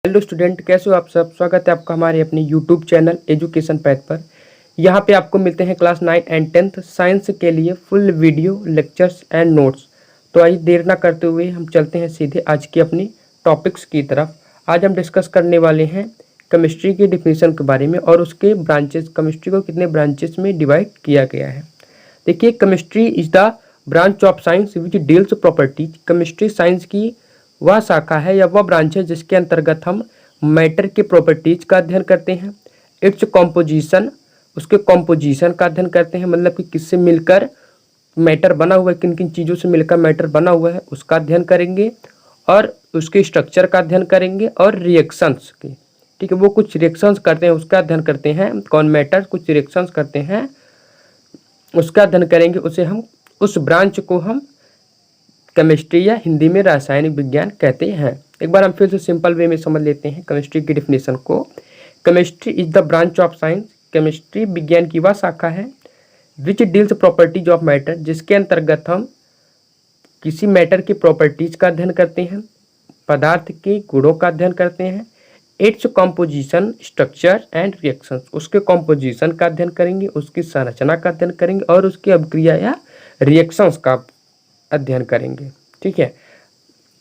Hello student, कैसे हो आप सब। स्वागत है आपका हमारे अपने यूट्यूब चैनल एजुकेशन पैथ पर। यहाँ पे आपको मिलते हैं क्लास 9 एंड 10th साइंस के लिए full video lectures and notes. तो आइए देर ना करते हुए हम चलते हैं सीधे आज की अपनी टॉपिक्स की तरफ। आज हम डिस्कस करने वाले हैं केमिस्ट्री की डिफिनीशन के बारे में और उसके ब्रांचेस, केमिस्ट्री को कितने ब्रांचेस में डिवाइड किया गया है। देखिए, chemistry is the branch of science which deals properties. Chemistry science की वह शाखा है या वह ब्रांच है जिसके अंतर्गत हम मैटर के प्रॉपर्टीज का अध्ययन करते हैं। इट्स कॉम्पोजिशन, उसके कॉम्पोजिशन का अध्ययन करते हैं, मतलब कि किससे मिलकर मैटर बना हुआ है, किन किन चीज़ों से मिलकर मैटर बना हुआ है उसका अध्ययन करेंगे। और उसके स्ट्रक्चर का अध्ययन करेंगे और रिएक्शंस के, ठीक है, वो कुछ रिएक्शंस करते हैं उसका अध्ययन करते हैं। कौन मैटर कुछ रिएक्शंस करते हैं उसका अध्ययन करेंगे, उसे हम उस ब्रांच को हम केमिस्ट्री या हिंदी में रासायनिक विज्ञान कहते हैं। एक बार हम फिर से सिंपल वे में समझ लेते हैं केमिस्ट्री की डिफिनेशन को। Chemistry is the branch of science, chemistry विज्ञान की वह शाखा है which deals properties of matter, जिसके अंतर्गत हम किसी मैटर की प्रॉपर्टीज का अध्ययन करते हैं, पदार्थ के गुणों का अध्ययन करते हैं। Its composition, structure and reactions, उसके कॉम्पोजिशन का अध्ययन करेंगे, उसकी संरचना का अध्ययन करेंगे और उसकी अभिक्रिया या रिएक्शंस का अध्ययन करेंगे। ठीक है,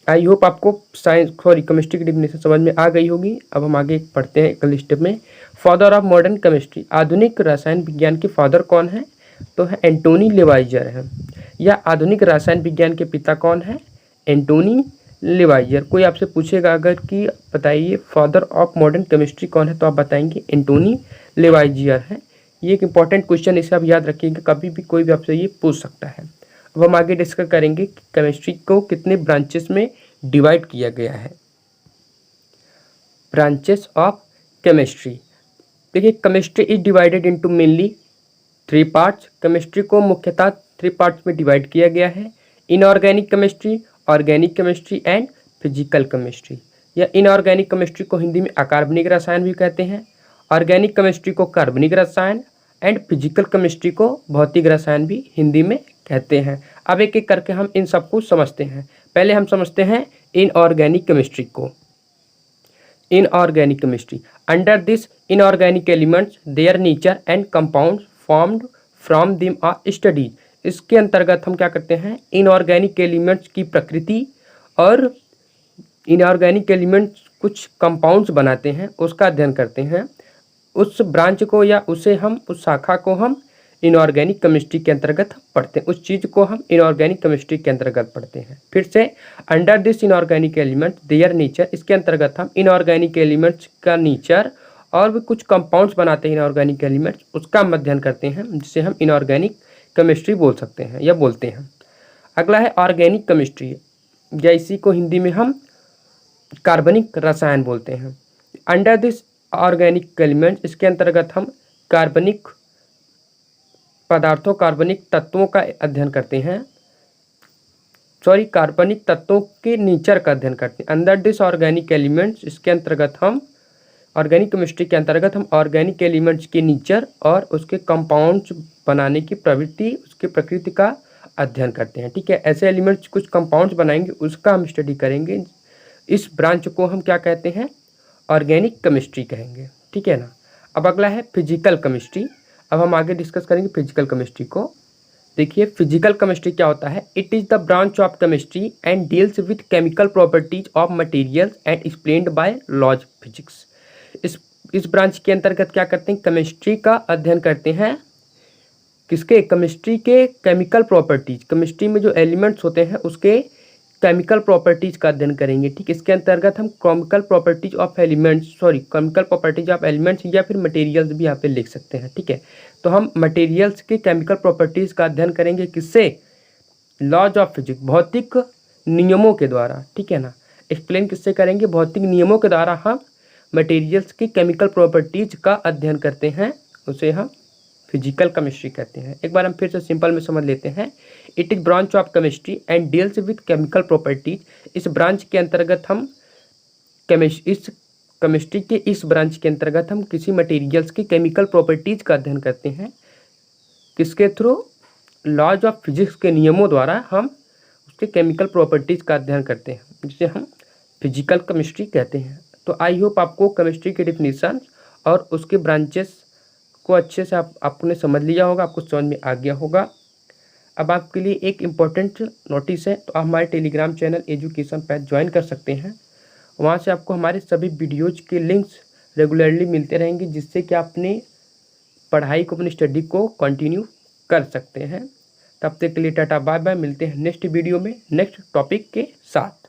आई होप आपको केमिस्ट्री की डिफिनेशन समझ में आ गई होगी। अब हम आगे पढ़ते हैं एक लिस्ट में। फादर ऑफ मॉडर्न केमिस्ट्री, आधुनिक रसायन विज्ञान के फादर कौन है? तो है एंटोनी लेवाइजर है। या आधुनिक रसायन विज्ञान के पिता कौन है? एंटोनी लेवाइजर। कोई आपसे पूछेगा अगर कि बताइए फादर ऑफ मॉडर्न केमिस्ट्री कौन है, तो आप बताएंगे एंटोनी लेवाइजर है। ये एक इंपॉर्टेंट क्वेश्चन, इसे आप याद रखिएगा, कभी भी कोई भी आपसे ये पूछ सकता है। अब हम आगे डिस्कस करेंगे कि केमिस्ट्री को कितने ब्रांचेस में डिवाइड किया गया है। ब्रांचेस ऑफ केमिस्ट्री, देखिए chemistry is divided into mainly 3 parts. Chemistry को मुख्यतः 3 पार्ट्स में डिवाइड किया गया है। Inorganic chemistry, organic chemistry and physical chemistry. या इनऑर्गेनिक केमिस्ट्री को हिंदी में अकार्बनिक रसायन भी कहते हैं, ऑर्गेनिक केमिस्ट्री को कार्बनिक रसायन एंड फिजिकल केमिस्ट्री को भौतिक रसायन भी हिंदी में कहते हैं। अब एक एक करके हम इन सबको समझते हैं। पहले हम समझते हैं इनऑर्गेनिक केमिस्ट्री को। Inorganic chemistry, under this inorganic elements their nature and compound formed from them are studies. इसके अंतर्गत हम क्या करते हैं, इनऑर्गेनिक एलिमेंट्स की प्रकृति और इनऑर्गेनिक एलिमेंट्स कुछ कंपाउंड्स बनाते हैं उसका अध्ययन करते हैं। उस ब्रांच को या उसे हम उस शाखा को हम इनऑर्गेनिक केमिस्ट्री के अंतर्गत पढ़ते हैं, उस चीज़ को हम इनऑर्गेनिक केमिस्ट्री के अंतर्गत पढ़ते हैं। फिर से under this inorganic elements their nature, इसके अंतर्गत हम इनऑर्गेनिक एलिमेंट्स का नेचर और भी कुछ कंपाउंड्स बनाते हैं इनऑर्गेनिक एलिमेंट्स, उसका हम अध्ययन करते हैं, जिसे हम इनऑर्गेनिक केमिस्ट्री बोल सकते हैं या बोलते हैं। अगला है ऑर्गेनिक केमिस्ट्री, या इसी को हिंदी में हम कार्बनिक रसायन बोलते हैं। अंडर दिस ऑर्गेनिक एलिमेंट्स, इसके अंतर्गत हम कार्बनिक पदार्थों, कार्बनिक तत्वों का अध्ययन करते हैं, कार्बनिक तत्वों के नेचर का अध्ययन करते हैं। अंडर दिस ऑर्गेनिक एलिमेंट्स, इसके अंतर्गत हम ऑर्गेनिक केमिस्ट्री के अंतर्गत हम ऑर्गेनिक एलिमेंट्स के नेचर और उसके कंपाउंड्स बनाने की प्रवृत्ति, उसकी प्रकृति का अध्ययन करते हैं। ठीक है, ऐसे एलिमेंट्स कुछ कंपाउंड्स बनाएंगे, उसका हम स्टडी करेंगे। इस ब्रांच को हम क्या कहते हैं, ऑर्गेनिक केमिस्ट्री कहेंगे। ठीक है ना। अब अगला है फिजिकल केमिस्ट्री। अब हम आगे डिस्कस करेंगे फिजिकल केमिस्ट्री को। देखिए फिजिकल केमिस्ट्री क्या होता है, it is the branch of chemistry and deals with chemical properties of materials and explained by laws physics. इस ब्रांच के अंतर्गत क्या करते हैं, केमिस्ट्री का अध्ययन करते हैं। किसके, केमिस्ट्री के केमिकल प्रॉपर्टीज, केमिस्ट्री में जो एलिमेंट्स होते हैं उसके केमिकल प्रॉपर्टीज का अध्ययन करेंगे। ठीक, इसके अंतर्गत हम chemical properties of elements, chemical properties of elements या फिर मटेरियल्स भी यहाँ पे लिख सकते हैं। ठीक है, तो हम मटेरियल्स के केमिकल प्रॉपर्टीज का अध्ययन करेंगे, किससे, लॉज ऑफ फिजिक्स, भौतिक नियमों के द्वारा। ठीक है ना, एक्सप्लेन किससे करेंगे, भौतिक नियमों के द्वारा हम मटेरियल्स की केमिकल प्रॉपर्टीज का अध्ययन करते हैं, उसे हम फिजिकल केमिस्ट्री कहते हैं। एक बार हम फिर से सिंपल में समझ लेते हैं। It is branch of chemistry and deals with chemical properties. इस ब्रांच के अंतर्गत हम केमिस्ट्री के इस ब्रांच के अंतर्गत हम किसी मटेरियल्स की केमिकल प्रॉपर्टीज का अध्ययन करते हैं, किसके थ्रू, लॉज ऑफ फिजिक्स के नियमों द्वारा हम उसके केमिकल प्रॉपर्टीज का अध्ययन करते हैं, जिसे हम फिजिकल केमिस्ट्री कहते हैं। तो आई होप आपको केमिस्ट्री की डिफिनीशन और उसके ब्रांचेस को अच्छे से आपने समझ लिया होगा, आपको समझ में आ गया होगा। अब आपके लिए एक इम्पॉर्टेंट नोटिस है, तो आप हमारे Telegram channel education path join कर सकते हैं। वहाँ से आपको हमारे सभी वीडियोज के लिंक्स रेगुलरली मिलते रहेंगे, जिससे कि आप अपने पढ़ाई को, अपनी स्टडी को कंटिन्यू कर सकते हैं। तब तक के लिए टाटा बाय बाय, मिलते हैं नेक्स्ट वीडियो में नेक्स्ट टॉपिक के साथ।